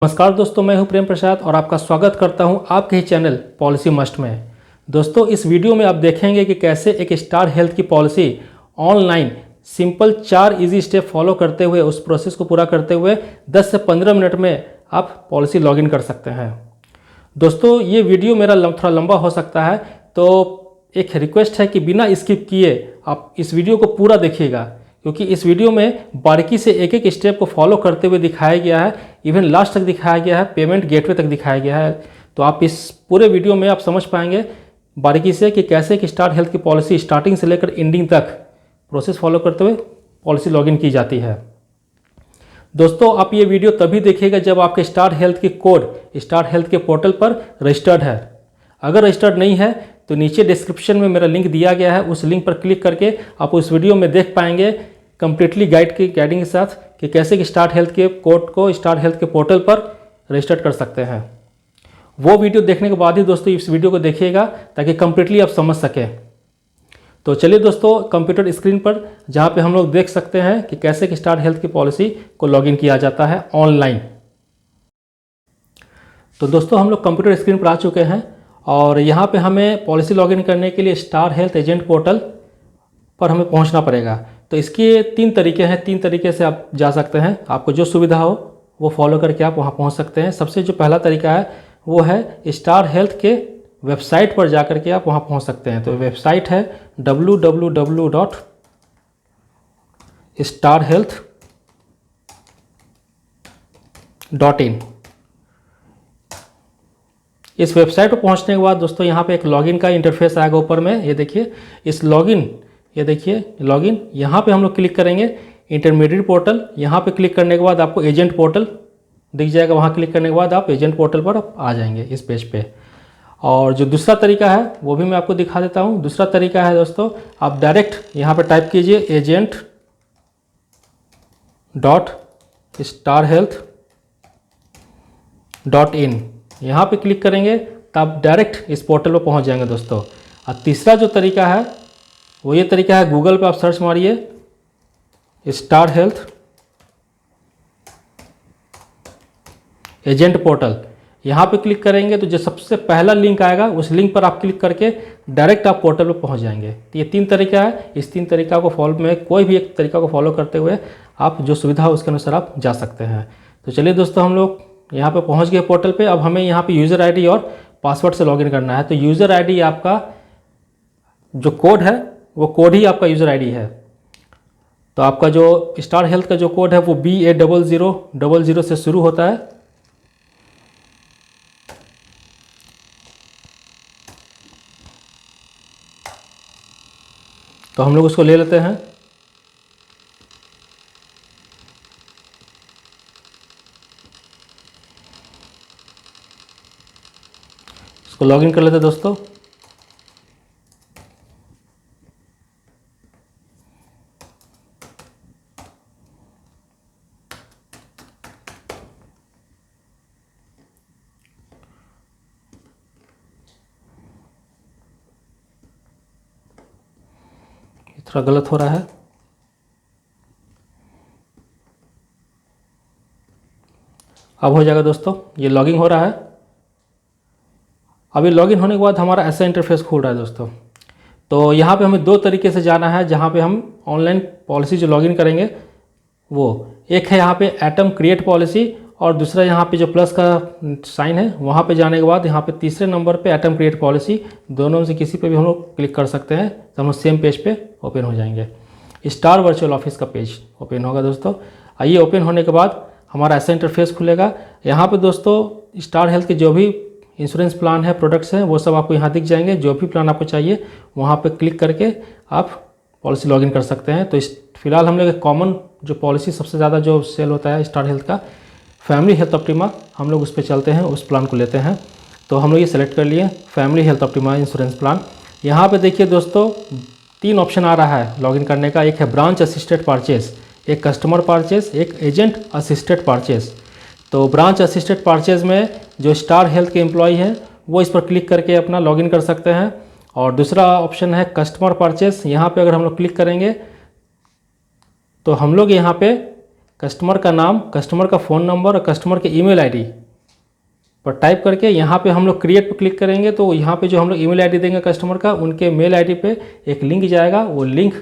नमस्कार दोस्तों, मैं हूं प्रेम प्रसाद और आपका स्वागत करता हूं आपके ही चैनल पॉलिसी मस्ट में। दोस्तों, इस वीडियो में आप देखेंगे कि कैसे एक स्टार हेल्थ की policy online simple 4 easy step follow करते हुए उस प्रोसेस को पूरा करते हुए 10 से 15 मिनट में आप पॉलिसी लॉगिन कर सकते हैं। दोस्तों, ये वीडियो मेरा थोड़ा लंबा हो सकता है, तो एक रिक्वेस्ट है कि बिना स्किप किए आप इस वीडियो को पूरा देखिएगा, क्योंकि इस वीडियो में बारीकी से एक एक स्टेप को फॉलो करते हुए दिखाया गया है, इवन लास्ट तक दिखाया गया है, पेमेंट गेटवे तक दिखाया गया है। तो आप इस पूरे वीडियो में आप समझ पाएंगे बारीकी से कि कैसे एक स्टार हेल्थ की पॉलिसी स्टार्टिंग से लेकर एंडिंग तक प्रोसेस फॉलो करते हुए पॉलिसी लॉगिन की जाती है। दोस्तों, आप ये वीडियो तभी देखिएगा जब आपके स्टार हेल्थ की कोड स्टार हेल्थ के पोर्टल पर रजिस्टर्ड है। अगर रजिस्टर्ड नहीं है तो नीचे डिस्क्रिप्शन में मेरा लिंक दिया गया है, उस लिंक पर क्लिक करके आप उस वीडियो में देख पाएंगे कंप्लीटली गाइडिंग के साथ कि कैसे कि स्टार हेल्थ के कोड को स्टार हेल्थ के पोर्टल पर रजिस्टर्ड कर सकते हैं। वो वीडियो देखने के बाद ही दोस्तों इस वीडियो को देखिएगा ताकि कंप्लीटली आप समझ सकें। तो चलिए दोस्तों, कंप्यूटर स्क्रीन पर जहाँ पे हम लोग देख सकते हैं कि कैसे कि स्टार हेल्थ की पॉलिसी को लॉगिन किया जाता है ऑनलाइन। तो दोस्तों, हम लोग कंप्यूटर स्क्रीन पर आ चुके हैं और यहाँ पे हमें पॉलिसी लॉगिन करने के लिए स्टार हेल्थ एजेंट पोर्टल पर हमें पहुँचना पड़ेगा। तो इसके 3 तरीके हैं, 3 तरीके से आप जा सकते हैं। आपको जो सुविधा हो वो फॉलो करके आप वहाँ पहुँच सकते हैं। सबसे जो पहला तरीका है वो है स्टार हेल्थ के वेबसाइट पर जा कर के आप वहाँ पहुँच सकते हैं। तो वेबसाइट है www.starhealth.in। इस वेबसाइट पर पहुँचने के बाद दोस्तों यहाँ पे एक लॉगिन का इंटरफेस आएगा ऊपर में। ये देखिए इस लॉगिन, ये देखिए लॉगिन, यहाँ पे हम लोग क्लिक करेंगे इंटरमीडिएट पोर्टल। यहाँ पे क्लिक करने के बाद आपको एजेंट पोर्टल दिख जाएगा। वहाँ क्लिक करने के बाद आप एजेंट पोर्टल पर आप आ जाएंगे इस पेज पे। और जो दूसरा तरीका है वो भी मैं आपको दिखा देता हूँ। दूसरा तरीका है दोस्तों, आप डायरेक्ट यहाँ पे टाइप कीजिए agent.starhealth.in। यहाँ पे क्लिक करेंगे तो आप डायरेक्ट इस पोर्टल पर पहुँच जाएंगे दोस्तों। और तीसरा जो तरीका है वो ये तरीका है, गूगल पे आप सर्च मारिए स्टार हेल्थ एजेंट पोर्टल। यहाँ पे क्लिक करेंगे तो जो सबसे पहला लिंक आएगा उस लिंक पर आप क्लिक करके डायरेक्ट आप पोर्टल पे पहुँच जाएंगे। तो ये 3 तरीका है। इस 3 तरीका को फॉलो में कोई भी एक तरीका को फॉलो करते हुए आप जो सुविधा हो उसके अनुसार आप जा सकते हैं। तो चलिए दोस्तों, हम लोग यहाँ पे पहुँच गए पोर्टल पे। अब हमें यहाँ पे यूज़र ID और पासवर्ड से लॉगिन करना है। तो यूज़र ID आपका जो कोड है वो कोड ही आपका यूज़र ID है। तो आपका जो स्टार हेल्थ का जो कोड है वो BA0000 से शुरू होता है। तो हम लोग उसको ले लेते हैं। इसको लॉगिन कर लेते हैं दोस्तों। थोड़ा गलत हो रहा है। अब हो जाएगा दोस्तों, ये लॉगिन हो रहा है। अभी लॉगिन होने के बाद हमारा ऐसा इंटरफेस खुल रहा है दोस्तों। तो यहाँ पे हमें 2 तरीके से जाना है जहाँ पे हम ऑनलाइन पॉलिसी जो लॉगिन करेंगे वो एक है यहाँ पे एटम क्रिएट पॉलिसी, और दूसरा यहाँ पे जो प्लस का साइन है वहाँ पे जाने के बाद यहाँ पे तीसरे नंबर पे एटम क्रिएट पॉलिसी, दोनों में से किसी पे भी हम लोग क्लिक कर सकते हैं तो हम सेम पेज पे ओपन हो जाएंगे। स्टार वर्चुअल ऑफिस का पेज ओपन होगा दोस्तों। आइए, ओपन होने के बाद हमारा ऐसा इंटरफेस खुलेगा। यहाँ पे दोस्तों स्टार हेल्थ के जो भी इंश्योरेंस प्लान है, प्रोडक्ट्स हैं, वो सब आपको यहाँ दिख जाएंगे। जो भी प्लान आपको चाहिए वहाँ पर क्लिक करके आप पॉलिसी लॉगिन कर सकते हैं। तो फिलहाल हम लोग एक कॉमन जो पॉलिसी सबसे ज़्यादा जो सेल होता है स्टार हेल्थ का, फैमिली हेल्थ ऑप्टिमा, हम लोग उस पर चलते हैं, उस प्लान को लेते हैं। तो हम लोग ये सेलेक्ट कर लिए family health optima insurance plan. यहाँ पे देखिए दोस्तों 3 ऑप्शन आ रहा है लॉगिन करने का। एक है ब्रांच असिस्टेड परचेस, एक कस्टमर परचेस, एक एजेंट असिस्टेड परचेस। तो ब्रांच असिस्टेड परचेस में जो स्टार हेल्थ के एम्प्लॉय हैं वो इस पर क्लिक करके अपना लॉगिन कर सकते हैं। और दूसरा ऑप्शन है कस्टमर परचेस। यहाँ पे अगर हम लोग क्लिक करेंगे तो हम लोग यहाँ पे कस्टमर का नाम, कस्टमर का फ़ोन नंबर और कस्टमर के ईमेल आईडी पर टाइप करके यहाँ पे हम लोग क्रिएट पर क्लिक करेंगे तो यहाँ पे जो हम लोग ईमेल आईडी देंगे कस्टमर का, उनके मेल आईडी पे एक लिंक जाएगा, वो लिंक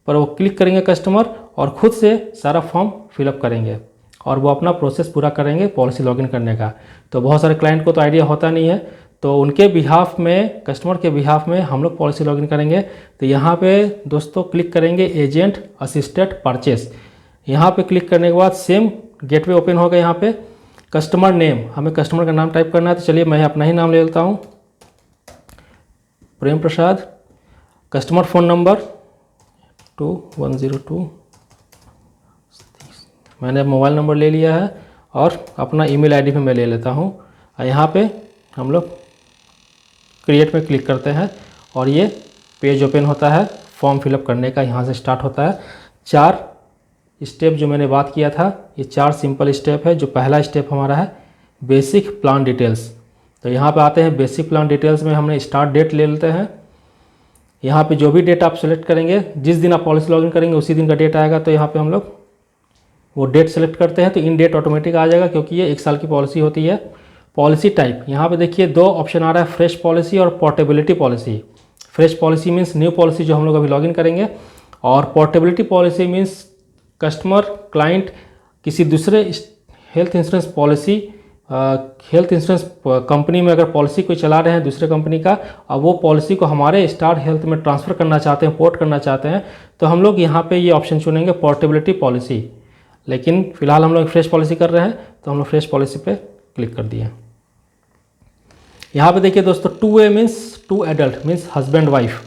पर वो क्लिक करेंगे कस्टमर और ख़ुद से सारा फॉर्म फिलअप करेंगे और वो अपना प्रोसेस पूरा करेंगे पॉलिसी लॉगिन करने का। तो बहुत सारे क्लाइंट को तो आइडिया होता नहीं है, तो उनके बिहाफ में, कस्टमर के बिहाफ में हम लोग पॉलिसी लॉगिन करेंगे। तो यहाँ पे दोस्तों क्लिक करेंगे एजेंट असिस्टेड परचेस। यहाँ पे क्लिक करने के बाद सेम गेटवे ओपन होगा। यहाँ पे कस्टमर नेम, हमें कस्टमर का नाम टाइप करना है, तो चलिए मैं अपना ही नाम ले लेता हूँ, प्रेम प्रसाद। कस्टमर फ़ोन नंबर 2102, मैंने मोबाइल नंबर ले लिया है और अपना ईमेल आईडी पे मैं ले लेता हूँ। और यहाँ पे हम लोग क्रिएट पे क्लिक करते हैं और ये पेज ओपन होता है फॉर्म फिलअप करने का। यहाँ से स्टार्ट होता है 4 स्टेप जो मैंने बात किया था, ये 4 सिंपल स्टेप है। जो पहला स्टेप हमारा है बेसिक प्लान डिटेल्स। तो यहाँ पे आते हैं बेसिक प्लान डिटेल्स में हमने स्टार्ट डेट ले लेते हैं। यहाँ पे जो भी डेट आप सेलेक्ट करेंगे, जिस दिन आप पॉलिसी लॉगिन करेंगे उसी दिन का डेट आएगा, तो यहाँ पे हम लोग वो डेट सेलेक्ट करते हैं तो इन डेट ऑटोमेटिक आ जाएगा क्योंकि ये 1 साल की पॉलिसी होती है। पॉलिसी टाइप, यहाँ पे देखिए 2 ऑप्शन आ रहा है, फ्रेश पॉलिसी और portability policy. Fresh policy means new policy जो हम लोग अभी लॉगिन करेंगे, और portability policy means customer client किसी दूसरे health insurance policy, health insurance company में अगर पॉलिसी कोई चला रहे हैं दूसरे कंपनी का, अब वो पॉलिसी को हमारे स्टार हेल्थ में ट्रांसफ़र करना चाहते हैं, पोर्ट करना चाहते हैं, तो हम लोग यहाँ पे ये ऑप्शन चुनेंगे पोर्टेबिलिटी पॉलिसी। लेकिन फ़िलहाल हम लोग फ्रेश पॉलिसी कर रहे हैं तो हम लोग फ्रेश पॉलिसी पे क्लिक कर दिए। यहाँ पे देखिए दोस्तों 2A means 2 adult means husband wife,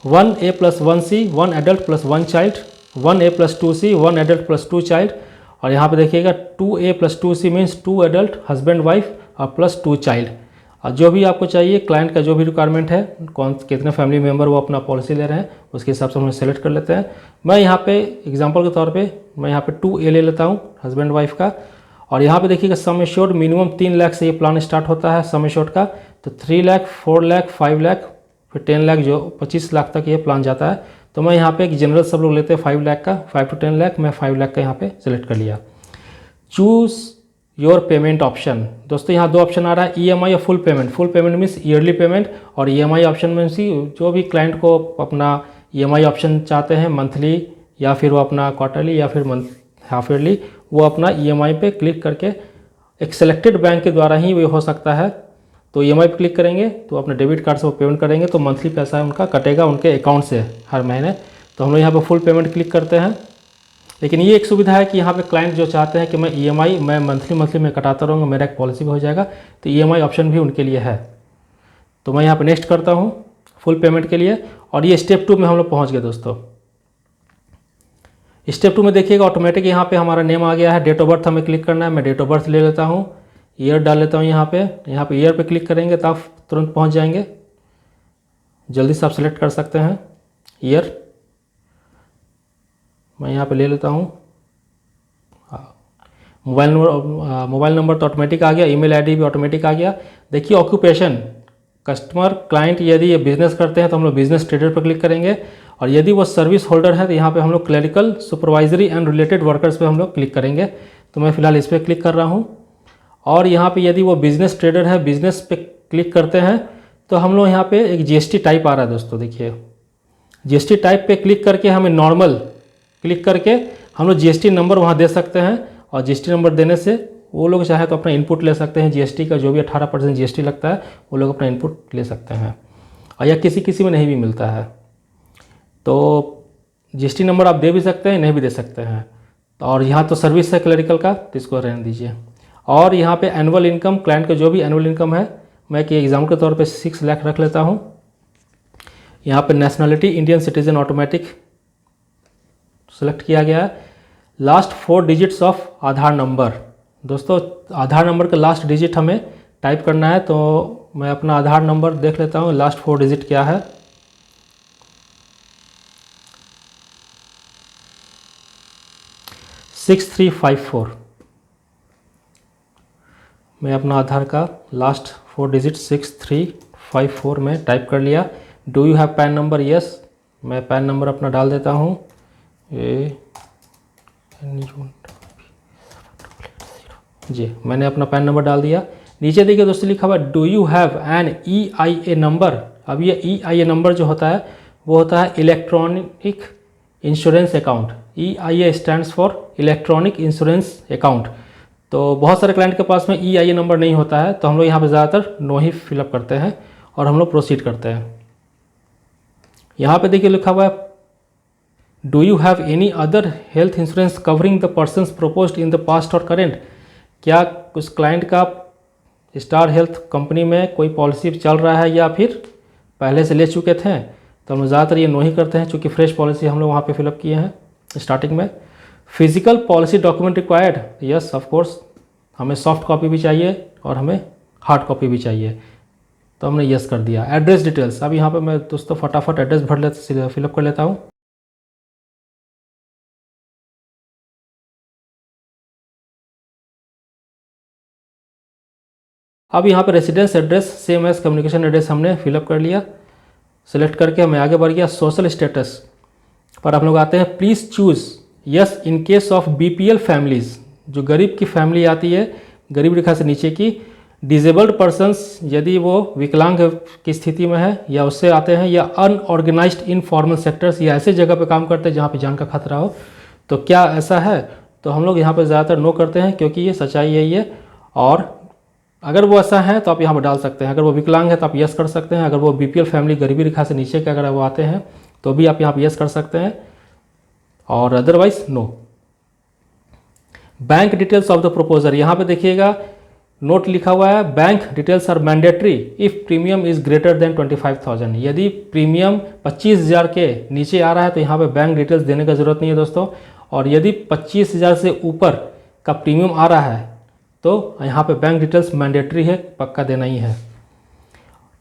1A + 1C 1 adult + 1 child, 1A + 2C 1 adult + 2 child. और यहाँ पे देखिएगा 2A + 2C means 2 adult husband wife और +2 चाइल्ड। और जो भी आपको चाहिए, क्लाइंट का जो भी रिक्वायरमेंट है, कितने फैमिली मेम्बर वो अपना पॉलिसी ले रहे हैं, उसके हिसाब से हम सेलेक्ट कर लेते हैं। मैं यहाँ पे एग्जांपल के तौर पे मैं यहाँ पे 2A ले लेता हूँ हस्बैंड वाइफ का। और यहाँ पे देखिएगा सम एश्योर्ड मिनिमम 3 लाख से ये प्लान स्टार्ट होता है सम एश्योर्ड का। तो 3 लाख, 4 लाख, 5 लाख, फिर 10 लाख, जो 25 लाख तक ये प्लान जाता है। तो मैं यहाँ पे एक जनरल सब लोग लेते हैं 5 लाख का, 5 to 10 लाख, मैं 5 लाख का यहाँ पे सेलेक्ट कर लिया। चूज़ योर पेमेंट ऑप्शन, दोस्तों यहाँ 2 ऑप्शन आ रहा है, EMI या full payment. Full payment means yearly payment, और EMI ऑप्शन मीन्स जो भी क्लाइंट को अपना EMI ऑप्शन चाहते हैं, मंथली या फिर वो अपना क्वार्टरली या फिर हाफ ईयरली, वो अपना EMI पे क्लिक करके एक सेलेक्टेड बैंक के द्वारा ही वो हो सकता है। तो EMI पे क्लिक करेंगे तो अपने डेबिट कार्ड से वो पेमेंट करेंगे तो मंथली पैसा उनका कटेगा उनके अकाउंट से हर महीने। तो हम लोग यहाँ पे फुल पेमेंट क्लिक करते हैं। लेकिन ये एक सुविधा है कि यहाँ पे क्लाइंट जो चाहते हैं कि मैं EMI मैं मंथली में कटाता रहूँगा, मेरा एक पॉलिसी भी हो जाएगा, तो EMI ऑप्शन भी उनके लिए है। तो मैं यहाँ पे नेक्स्ट करता हूँ फुल पेमेंट के लिए। और ये स्टेप 2 में हम लोग पहुँच गए दोस्तों। स्टेप 2 में देखिएगा ऑटोमेटिक यहाँ पे हमारा नेम आ गया है। डेट ऑफ बर्थ हमें क्लिक करना है, मैं डेट ऑफ बर्थ ले लेता हूँ, ईयर डाल लेता हूँ। यहाँ पे ईयर पे क्लिक करेंगे तो आप तुरंत पहुँच जाएंगे, जल्दी से आप सेलेक्ट कर सकते हैं ईयर। मैं यहाँ पे ले लेता हूँ। मोबाइल नंबर तो ऑटोमेटिक आ गया, ईमेल आईडी भी ऑटोमेटिक आ गया। देखिए ऑक्यूपेशन, कस्टमर क्लाइंट यदि ये बिज़नेस करते हैं तो हम लोग बिज़नेस ट्रेडर पर क्लिक करेंगे, और यदि वो सर्विस होल्डर है तो यहाँ पे हम लोग clerical, supervisory and related workers पे हम लोग क्लिक करेंगे। तो मैं फ़िलहाल इस पर क्लिक कर रहा हूँ। और यहाँ पे यदि वो बिज़नेस ट्रेडर है, बिज़नेस पे क्लिक करते हैं तो हम लोग यहाँ पे एक GST टाइप आ रहा है दोस्तों। देखिए GST टाइप पे क्लिक करके हमें नॉर्मल क्लिक करके हम लोग GST नंबर वहाँ दे सकते हैं, और GST नंबर देने से वो लोग चाहे तो अपना इनपुट ले सकते हैं। GST का जो भी 18% GST लगता है वो लोग अपना इनपुट ले सकते हैं, और या किसी में नहीं भी मिलता है। तो GST नंबर आप दे भी सकते हैं, नहीं भी दे सकते हैं। और यहाँ तो सर्विस है क्लरिकल का, तो इसको रहने दीजिए। और यहाँ पे एनुअल इनकम, क्लाइंट का जो भी एनुअल इनकम है, मैं कि एग्जाम्पल के तौर पे 6 लाख रख लेता हूँ। यहाँ पे nationality Indian citizen automatic select किया गया है। Last 4 digits of Aadhaar number, दोस्तों आधार नंबर का लास्ट डिजिट हमें टाइप करना है। तो मैं अपना आधार नंबर देख लेता हूँ, लास्ट 4 डिजिट क्या है। सिक्स 6354। मैं अपना आधार का लास्ट 4 डिजिट 6354 में टाइप कर लिया। Do you have pan number? Yes, मैं पैन नंबर अपना डाल देता हूँ। जी मैंने अपना पैन नंबर डाल दिया। नीचे देखिए दोस्तों लिखा हुआ do you have an EIA number. अब ये EIA नंबर जो होता है वो होता है electronic insurance account. EIA stands for electronic insurance account. तो बहुत सारे क्लाइंट के पास में EIA नंबर नहीं होता है, तो हम लोग यहाँ पे ज़्यादातर नो ही फिलअप करते हैं और हम लोग प्रोसीड करते हैं। यहाँ पे देखिए लिखा हुआ है do you have any other health insurance covering the persons proposed in the past और करेंट। क्या उस क्लाइंट का स्टार हेल्थ कंपनी में कोई पॉलिसी चल रहा है या फिर पहले से ले चुके थे। तो हम ज़्यादातर ये नो ही करते हैं, चूँकि फ्रेश पॉलिसी हम लोग वहाँ पे फिलअप किए हैं स्टार्टिंग में। Physical policy document required, yes of course, हमें सॉफ्ट कॉपी भी चाहिए और हमें हार्ड कॉपी भी चाहिए, तो हमने यस कर दिया। एड्रेस डिटेल्स, अब यहाँ पे मैं दोस्तों फटाफट एड्रेस फिलअप कर लेता हूँ। अब यहाँ पे residence address same as communication address हमने फिलअप कर लिया। सेलेक्ट करके हमें आगे बढ़ गया। सोशल स्टेटस पर हम लोग आते हैं please choose yes in case of BPL families, जो गरीब की फैमिली आती है, गरीब रेखा से नीचे की, डिजेबल्ड पर्सनस यदि वो विकलांग की स्थिति में है या उससे आते हैं, या अनऑर्गेनाइज्ड इनफॉर्मल सेक्टर्स, या ऐसे जगह पे काम करते हैं जहाँ पे जान का खतरा हो। तो क्या ऐसा है? तो हम लोग यहाँ पे ज़्यादातर नो करते हैं, क्योंकि ये सच्चाई यही है। और अगर वो ऐसा है तो आप यहाँ पर डाल सकते हैं। अगर वो विकलांग है तो आप यस कर सकते हैं। अगर वो BPL फैमिली गरीबी रेखा से नीचे के अगर वो आते हैं तो भी आप यहाँ पर यस कर सकते हैं, और otherwise no. Bank details of the proposer, यहाँ पे देखिएगा नोट लिखा हुआ है bank details are mandatory if premium is greater than 25,000। यदि प्रीमियम 25,000 के नीचे आ रहा है तो यहाँ पे बैंक डिटेल्स देने का ज़रूरत नहीं है दोस्तों। और यदि 25,000 से ऊपर का प्रीमियम आ रहा है तो यहाँ पे बैंक डिटेल्स मैंडेटरी है, पक्का देना ही है।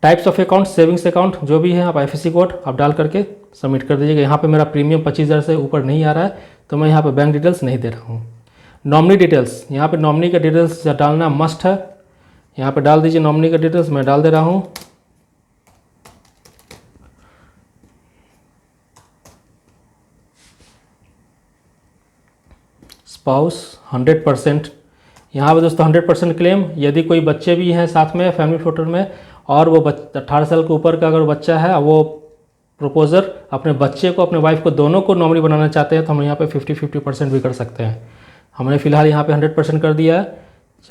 Types of account, savings account जो भी है आप IFSC कोड आप डाल करके सबमिट कर दीजिएगा। यहाँ पे मेरा प्रीमियम 25,000 से ऊपर नहीं आ रहा है तो मैं यहाँ पे बैंक डिटेल्स नहीं दे रहा हूँ। नॉमिनी डिटेल्स, यहाँ पे नॉमिनी का डिटेल्स डालना मस्ट है, यहाँ पे डाल दीजिए नॉमिनी का डिटेल्स। मैं डाल दे रहा हूँ। स्पाउस 100%, यहाँ पे दोस्तों 100% क्लेम। यदि कोई बच्चे भी हैं साथ में फैमिली फोटो में और वो 18 साल के ऊपर का अगर बच्चा है, वो प्रपोजर अपने बच्चे को अपने वाइफ को दोनों को नॉमिनी बनाना चाहते हैं तो हम यहाँ पे 50-50% भी कर सकते हैं। हमने फिलहाल यहाँ पे 100% कर दिया है।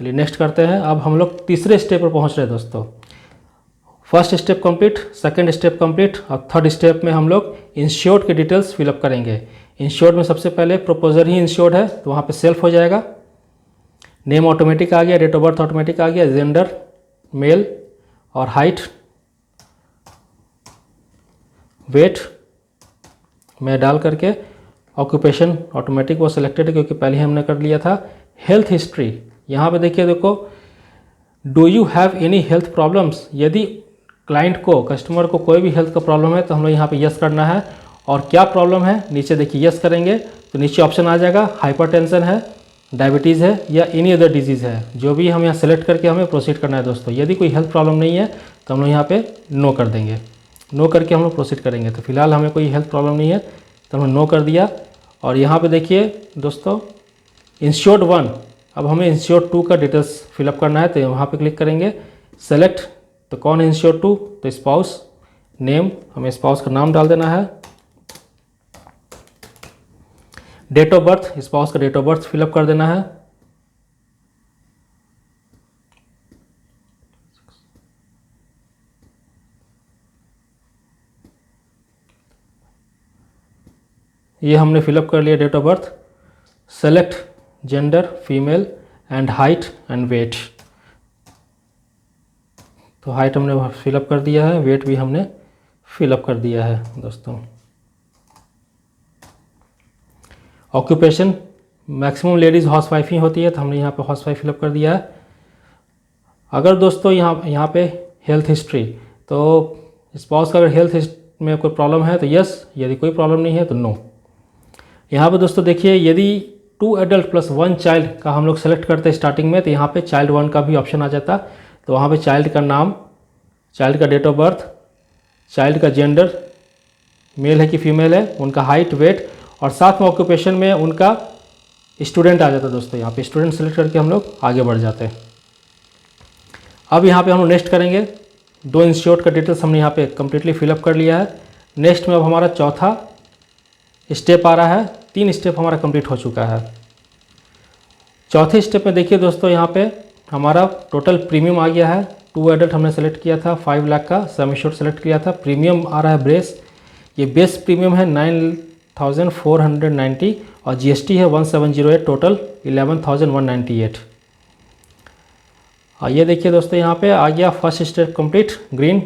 चलिए नेक्स्ट करते हैं। अब हम लोग तीसरे स्टेप पर पहुँच रहे हैं दोस्तों। First step complete, second step complete, और थर्ड स्टेप में हम लोग इंश्योर्ड के डिटेल्स फिलअप करेंगे। इंश्योर्ड में सबसे पहले प्रपोजर ही इंश्योर्ड है तो वहाँ पे सेल्फ हो जाएगा। नेम ऑटोमेटिक आ गया, डेट ऑफ बर्थ ऑटोमेटिक आ गया, जेंडर मेल, और हाइट, वेट में डाल करके, ऑक्यूपेशन ऑटोमेटिक वो सिलेक्टेड है क्योंकि पहले ही हमने कर लिया था। हेल्थ हिस्ट्री, यहाँ पे देखिए देखो do you have any health problems. यदि क्लाइंट को, कस्टमर को कोई भी हेल्थ का प्रॉब्लम है तो हम लोग यहाँ पे यस करना है। और क्या प्रॉब्लम है, नीचे देखिए यस करेंगे तो नीचे ऑप्शन आ जाएगा हाइपरटेंशन है, डायबिटीज़ है, या एनी अदर डिजीज़ है, जो भी हम यहाँ सेलेक्ट करके हमें प्रोसीड करना है दोस्तों। यदि कोई हेल्थ प्रॉब्लम नहीं है तो हम लोग यहाँ पे नो कर देंगे, नो करके हम लोग प्रोसीड करेंगे। तो फिलहाल हमें कोई हेल्थ प्रॉब्लम नहीं है तो हमने नो कर दिया। और यहाँ पे देखिए दोस्तों इंश्योर्ड 1, अब हमें इंश्योर्ड 2 का डिटेल्स फिलअप करना है तो वहाँ पे क्लिक करेंगे। सेलेक्ट, तो कौन है इंश्योर्ड 2, तो स्पाउस, नेम हमें स्पाउस का नाम डाल देना है। डेट ऑफ बर्थ, स्पाउस का डेट ऑफ बर्थ फिलअप कर देना है। ये हमने फिलअप कर लिया date of birth. Select gender female and height and weight, तो हाइट हमने फिलअप कर दिया है, वेट भी हमने फिलअप कर दिया है दोस्तों। ऑक्यूपेशन, मैक्सिमम लेडीज़ हाउसवाइफ ही होती है तो हमने यहाँ पे हाउसवाइफ फिलअप कर दिया है। अगर दोस्तों यहाँ पे हेल्थ हिस्ट्री, तो स्पाउस का अगर हेल्थ में कोई प्रॉब्लम है तो यस, यदि कोई प्रॉब्लम नहीं है तो नो। यहाँ पे दोस्तों देखिए यदि 2 एडल्ट प्लस 1 चाइल्ड का हम लोग सेलेक्ट करते हैं स्टार्टिंग में तो यहाँ पे चाइल्ड 1 का भी ऑप्शन आ जाता। तो वहाँ पे चाइल्ड का नाम, चाइल्ड का डेट ऑफ बर्थ, चाइल्ड का जेंडर मेल है कि फीमेल है, उनका हाइट वेट, और साथ में ऑक्यूपेशन में उनका स्टूडेंट आ जाता है दोस्तों। यहाँ पे स्टूडेंट सेलेक्ट करके हम लोग आगे बढ़ जाते हैं। अब यहाँ पे हम लोग नेक्स्ट करेंगे। 2 इंस्टीट्यूट का डिटेल्स हमने यहाँ पे कम्प्लीटली फिलअप कर लिया है। नेक्स्ट में अब हमारा चौथा स्टेप आ रहा है। 3 स्टेप हमारा कंप्लीट हो चुका है। चौथे स्टेप में देखिए दोस्तों, यहाँ पे हमारा टोटल प्रीमियम आ गया है। 2 एडल्ट हमने सेलेक्ट किया था, 5 लाख का सम एश्योर्ड सेलेक्ट किया था। प्रीमियम आ रहा है बेस, ये बेस प्रीमियम है 9490 और जीएसटी है 1708, टोटल 11198। और ये देखिए दोस्तों, यहाँ पे आ गया first step complete green,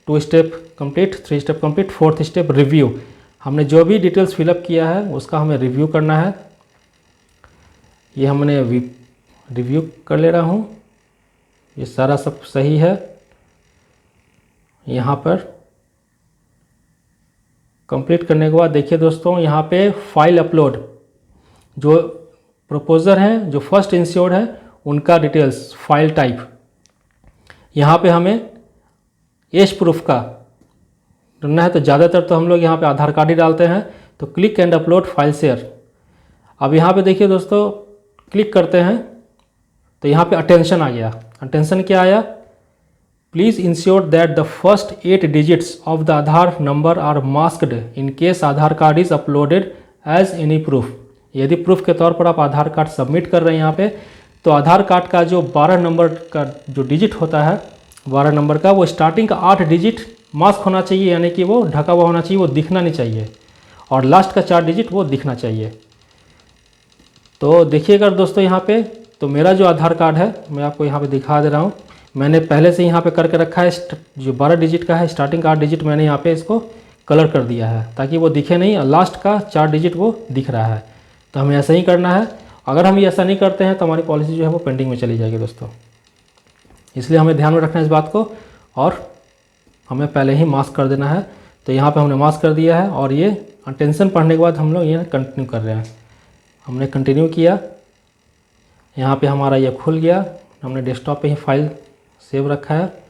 2 step complete, 3 step complete, 4th step review. हमने जो भी डिटेल्स फिलअप किया है उसका हमें रिव्यू करना है। ये हमने रिव्यू कर ले रहा हूँ, ये सारा सब सही है। यहाँ पर कंप्लीट करने के बाद देखिए दोस्तों, यहाँ पे फाइल अपलोड, जो प्रपोजर हैं, जो फर्स्ट इंश्योर्ड है, उनका डिटेल्स, फाइल टाइप, यहाँ पे हमें एज प्रूफ का करना है। तो ज़्यादातर तो हम लोग यहाँ पे आधार कार्ड ही डालते हैं। तो click and upload file share. अब यहाँ पे देखिए दोस्तों, क्लिक करते हैं तो यहाँ पे अटेंशन आ गया। अटेंशन क्या आया? Please ensure that the first 8 digits of the Aadhaar number are masked in case Aadhaar card is uploaded as any proof. यदि प्रूफ के तौर पर आप आधार कार्ड सबमिट कर रहे हैं यहाँ पे, तो आधार कार्ड का जो 12 नंबर का जो डिजिट होता है, 12 नंबर का, वो स्टार्टिंग का 8 डिजिट मास्क होना चाहिए, यानी कि वो ढका हुआ होना चाहिए, वो दिखना नहीं चाहिए। और लास्ट का 4 डिजिट वो दिखना चाहिए। तो देखिएगा दोस्तों, यहाँ पे तो मेरा जो आधार कार्ड है, मैं आपको यहाँ पे दिखा दे रहा हूँ। मैंने पहले से यहाँ पे करके रखा है। जो 12 डिजिट का है, स्टार्टिंग का 8 डिजिट मैंने यहाँ पे इसको कलर कर दिया है ताकि वो दिखे नहीं, और लास्ट का 4 डिजिट वो दिख रहा है। तो हमें ऐसा ही करना है। अगर हम ऐसा नहीं करते हैं तो हमारी पॉलिसी जो है वो पेंडिंग में चली जाएगी दोस्तों। इसलिए हमें ध्यान में रखना है इस बात को, और हमें पहले ही मास्क कर देना है। तो यहाँ पे हमने मास्क कर दिया है, और ये अटेंशन पढ़ने के बाद हम लोग ये कंटिन्यू कर रहे हैं। हमने कंटिन्यू किया, यहाँ पे हमारा ये खुल गया। हमने डेस्कटॉप पे ही फाइल सेव रखा है,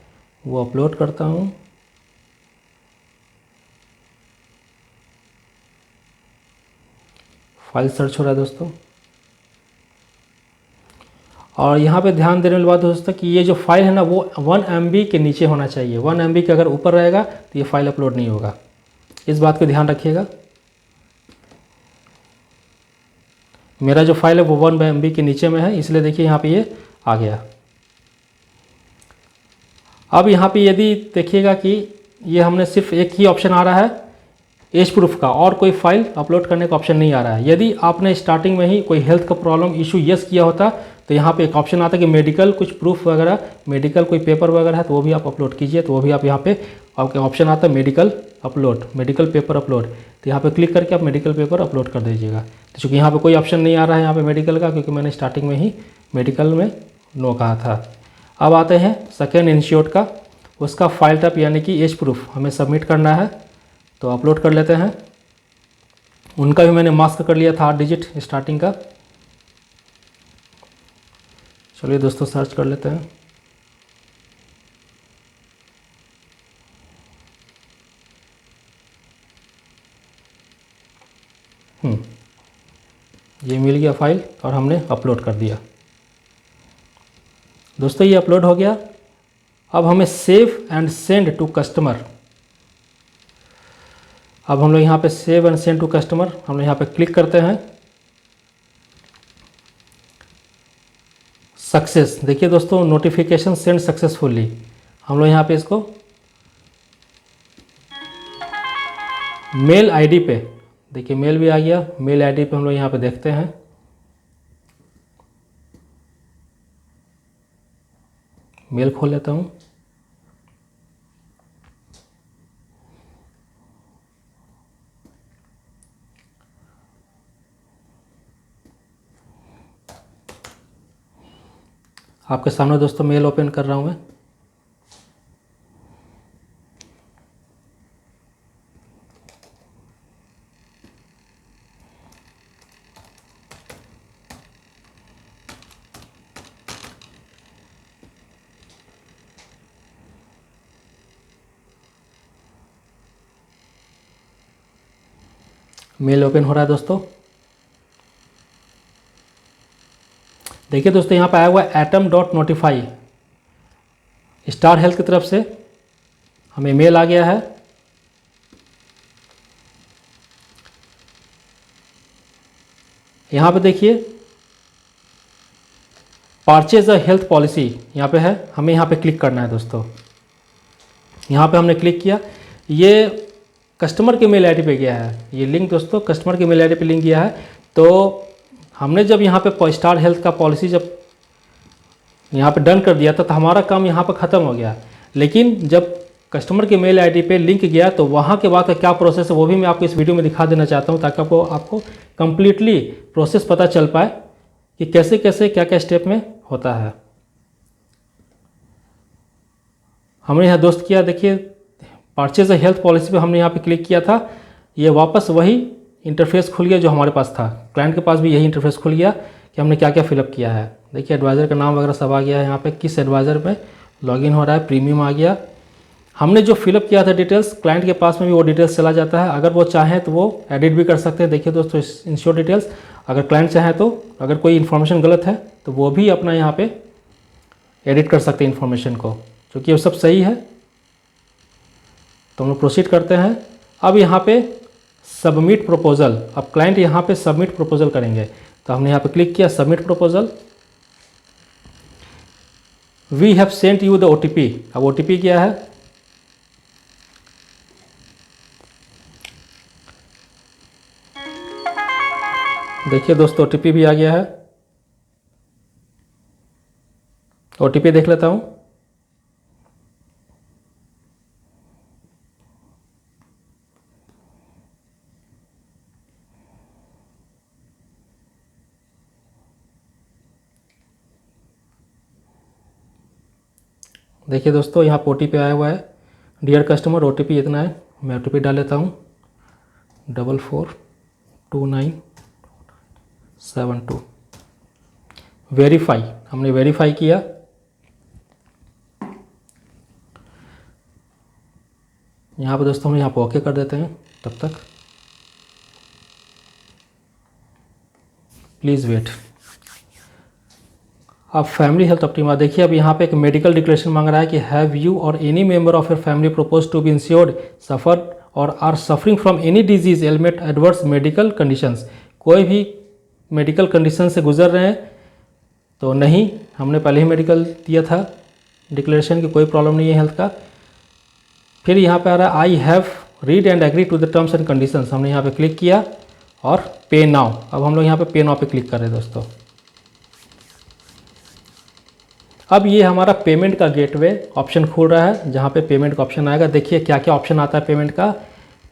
वो अपलोड करता हूँ। फाइल सर्च हो रहा है दोस्तों। और यहाँ पे ध्यान देने वाली बात दोस्तों कि ये जो फाइल है ना, वो 1 MB के नीचे होना चाहिए। 1 MB के अगर ऊपर रहेगा तो ये फाइल अपलोड नहीं होगा। इस बात को ध्यान रखिएगा। मेरा जो फाइल है वो 1 MB के नीचे में है, इसलिए देखिए यहाँ पे ये आ गया। अब यहाँ पे यदि देखिएगा कि ये हमने सिर्फ एक ही ऑप्शन आ रहा है एज प्रूफ का, और कोई फाइल अपलोड करने का ऑप्शन नहीं आ रहा है। यदि आपने स्टार्टिंग में ही कोई हेल्थ का प्रॉब्लम इशू यस किया होता तो यहाँ पे एक ऑप्शन आता है कि मेडिकल कुछ प्रूफ वगैरह, मेडिकल कोई पेपर वगैरह है तो वो भी आप अपलोड कीजिए। तो वो भी आप यहाँ पे आपके ऑप्शन आता है medical upload, medical paper upload. तो यहाँ पे क्लिक करके आप मेडिकल पेपर अपलोड कर दीजिएगा। तो चूँकि यहाँ पे कोई ऑप्शन नहीं आ रहा है यहाँ पे मेडिकल का, क्योंकि मैंने स्टार्टिंग में ही मेडिकल में नो कहा था। अब आते हैं सेकेंड इंश्योर्ड का, उसका फाइल टाइप यानी कि एज प्रूफ हमें सबमिट करना है। तो अपलोड कर लेते हैं। उनका भी मैंने मास्क कर लिया था 8 डिजिट स्टार्टिंग का। चलिए दोस्तों सर्च कर लेते हैं। ये मिल गया फाइल और हमने अपलोड कर दिया। दोस्तों ये अपलोड हो गया। अब हमें save and send to customer. अब हम लोग यहाँ पे save and send to customer, हम लोग यहाँ पे क्लिक करते हैं। सक्सेस, देखिए दोस्तों नोटिफिकेशन सेंड सक्सेसफुली। हम लोग यहाँ पे इसको मेल आईडी पे, देखिए मेल भी आ गया। मेल आईडी पे हम लोग यहाँ पे देखते हैं। मेल खोल लेता हूँ। आपके सामने दोस्तों मेल ओपन कर रहा हूँ मैं। मेल ओपन हो रहा है दोस्तों। देखिए दोस्तों यहाँ पे आया हुआ है atom.notify, स्टार हेल्थ की तरफ से हमें मेल आ गया है। यहाँ पे देखिए परचेज अ हेल्थ पॉलिसी यहाँ पे है, हमें यहाँ पे क्लिक करना है दोस्तों। यहाँ पे हमने क्लिक किया, ये कस्टमर के मेल आईडी पे गया है, ये लिंक दोस्तों कस्टमर के मेल आईडी पे लिंक गया है। तो हमने जब यहाँ पे स्टार हेल्थ का पॉलिसी जब यहाँ पे डन कर दिया था तो हमारा काम यहाँ पे ख़त्म हो गया। लेकिन जब कस्टमर के मेल आईडी पे लिंक गया तो वहाँ के बाद का क्या प्रोसेस है वो भी मैं आपको इस वीडियो में दिखा देना चाहता हूँ, ताकि आपको कम्प्लीटली प्रोसेस पता चल पाए कि कैसे कैसे क्या क्या स्टेप में होता है। हमने यहाँ दोस्त किया, देखिए परचेज हेल्थ पॉलिसी पे हमने यहाँ पे क्लिक किया था, ये वापस वही इंटरफेस खुल गया जो हमारे पास था। क्लाइंट के पास भी यही इंटरफेस खुल गया कि हमने क्या क्या फिलअप किया है। देखिए एडवाइज़र का नाम वगैरह सब आ गया है, यहाँ पे किस एडवाइज़र में लॉगिन हो रहा है, प्रीमियम आ गया। हमने जो फिलअप किया था डिटेल्स, क्लाइंट के पास में भी वो डिटेल्स चला जाता है। अगर वो चाहें तो वो एडिट भी कर सकते हैं। देखिए दोस्तों इंश्योर डिटेल्स, अगर क्लाइंट चाहे तो अगर कोई इन्फॉर्मेशन गलत है तो वो भी अपना यहाँ पे एडिट कर सकते हैं इन्फॉर्मेशन को, क्योंकि वो सब सही है। तो हम लोग प्रोसीड करते हैं। अब यहाँ पे सबमिट प्रपोजल, अब क्लाइंट यहाँ पे सबमिट प्रपोजल करेंगे, तो हमने यहाँ पे क्लिक किया submit proposal. We have sent you the OTP, अब OTP क्या है, देखिए दोस्तों OTP भी आ गया है। OTP देख लेता हूँ। देखिए दोस्तों यहाँ पर OTP आया हुआ है, डियर कस्टमर OTP इतना है, मैं OTP डाल लेता हूँ 442972। वेरीफाई, हमने वेरीफाई किया। यहाँ पे दोस्तों हम यहाँ पे ओके कर देते हैं। तब तक प्लीज़ वेट। अब फैमिली हेल्थ ऑप्टिमा देखिए, अब यहाँ पे एक मेडिकल डिक्लेरेशन मांग रहा है कि हैव यू और any member of your family propose to be insured suffer और are suffering from any disease ailment adverse medical conditions, कोई भी मेडिकल कंडीशन से गुजर रहे हैं तो नहीं, हमने पहले ही मेडिकल दिया था डिक्लेरेशन की कोई प्रॉब्लम नहीं है हेल्थ का। फिर यहाँ पे आ रहा है I have read and agree to the terms and conditions, हमने यहाँ पे क्लिक किया और पे नाउ, अब हम लोग यहाँ पे पे नाउ पे क्लिक कर रहे हैं दोस्तों। अब ये हमारा पेमेंट का गेटवे ऑप्शन खुल रहा है, जहाँ पे पेमेंट का ऑप्शन आएगा। देखिए क्या क्या ऑप्शन आता है पेमेंट का।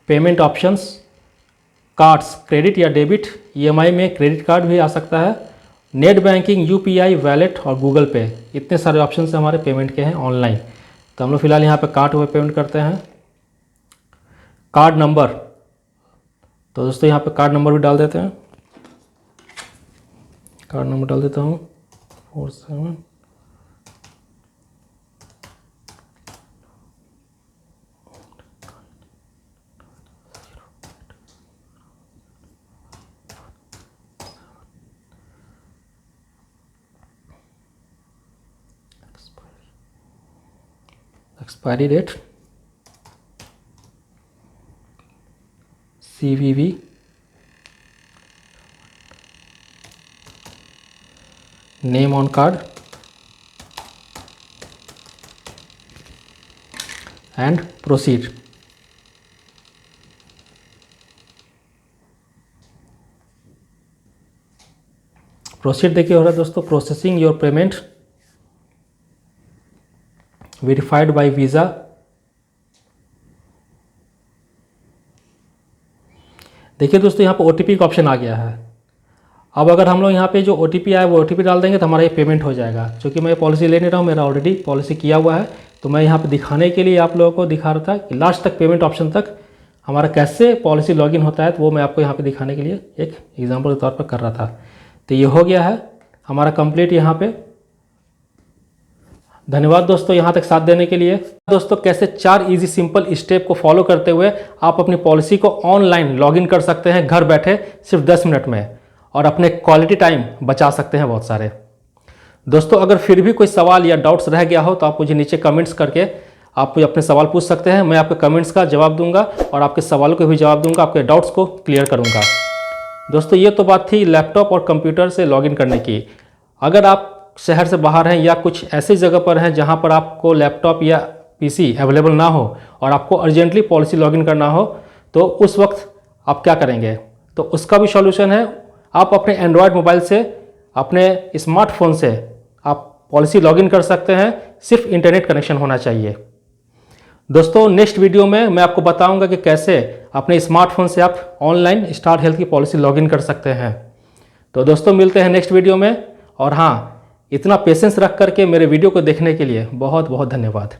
पेमेंट ऑप्शंस, कार्ड्स, क्रेडिट या डेबिट, EMI में क्रेडिट कार्ड भी आ सकता है, नेट बैंकिंग, UPI, वैलेट और गूगल पे, इतने सारे ऑप्शन हमारे पेमेंट के हैं ऑनलाइन। तो हम लोग फिलहाल यहाँ पे कार्ड हुए पेमेंट करते हैं। कार्ड नंबर, तो दोस्तों यहाँ पे कार्ड नंबर भी डाल देते हैं। कार्ड नंबर डाल देता हूँ 47 expiry date CVV, name on card and proceed. Proceed देखिए हो रहा है दोस्तों, processing your payment verified by Visa. देखिए दोस्तों यहाँ पे OTP का ऑप्शन आ गया है। अब अगर हम लोग यहाँ पे जो OTP आया वो OTP डाल देंगे तो हमारा ये पेमेंट हो जाएगा। क्योंकि मैं पॉलिसी ले नहीं रहा हूँ, मेरा ऑलरेडी पॉलिसी किया हुआ है, तो मैं यहाँ पे दिखाने के लिए आप लोगों को दिखा रहा था कि लास्ट तक पेमेंट ऑप्शन तक हमारा कैसे पॉलिसी लॉगिन होता है, तो वो मैं आपको यहाँ पे दिखाने के लिए एक एग्जाम्पल के तौर पर कर रहा था। तो ये हो गया है हमारा कंप्लीट यहाँ पे। धन्यवाद दोस्तों यहाँ तक साथ देने के लिए। दोस्तों कैसे 4 इजी सिंपल स्टेप को फॉलो करते हुए आप अपनी पॉलिसी को ऑनलाइन लॉगिन कर सकते हैं घर बैठे सिर्फ 10 मिनट में, और अपने क्वालिटी टाइम बचा सकते हैं बहुत सारे। दोस्तों अगर फिर भी कोई सवाल या डाउट्स रह गया हो तो आप मुझे नीचे कमेंट्स करके आप मुझे अपने सवाल पूछ सकते हैं। मैं आपके कमेंट्स का जवाब दूंगा और आपके सवालों को भी जवाब दूंगा, आपके डाउट्स को क्लियर करूंगा। दोस्तों ये तो बात थी लैपटॉप और कंप्यूटर से लॉगिन करने की। अगर आप शहर से बाहर हैं या कुछ ऐसी जगह पर हैं जहां पर आपको लैपटॉप या पीसी अवेलेबल ना हो और आपको अर्जेंटली पॉलिसी लॉगिन करना हो, तो उस वक्त आप क्या करेंगे? तो उसका भी सॉल्यूशन है। आप अपने एंड्रॉयड मोबाइल से, अपने स्मार्टफोन से आप पॉलिसी लॉगिन कर सकते हैं। सिर्फ इंटरनेट कनेक्शन होना चाहिए। दोस्तों नेक्स्ट वीडियो में मैं आपको बताऊंगा कि कैसे अपने स्मार्टफोन से आप ऑनलाइन स्टार हेल्थ की पॉलिसी लॉगिन कर सकते हैं। तो दोस्तों मिलते हैं नेक्स्ट वीडियो में। और हाँ, इतना पेशेंस रख करके मेरे वीडियो को देखने के लिए बहुत बहुत धन्यवाद।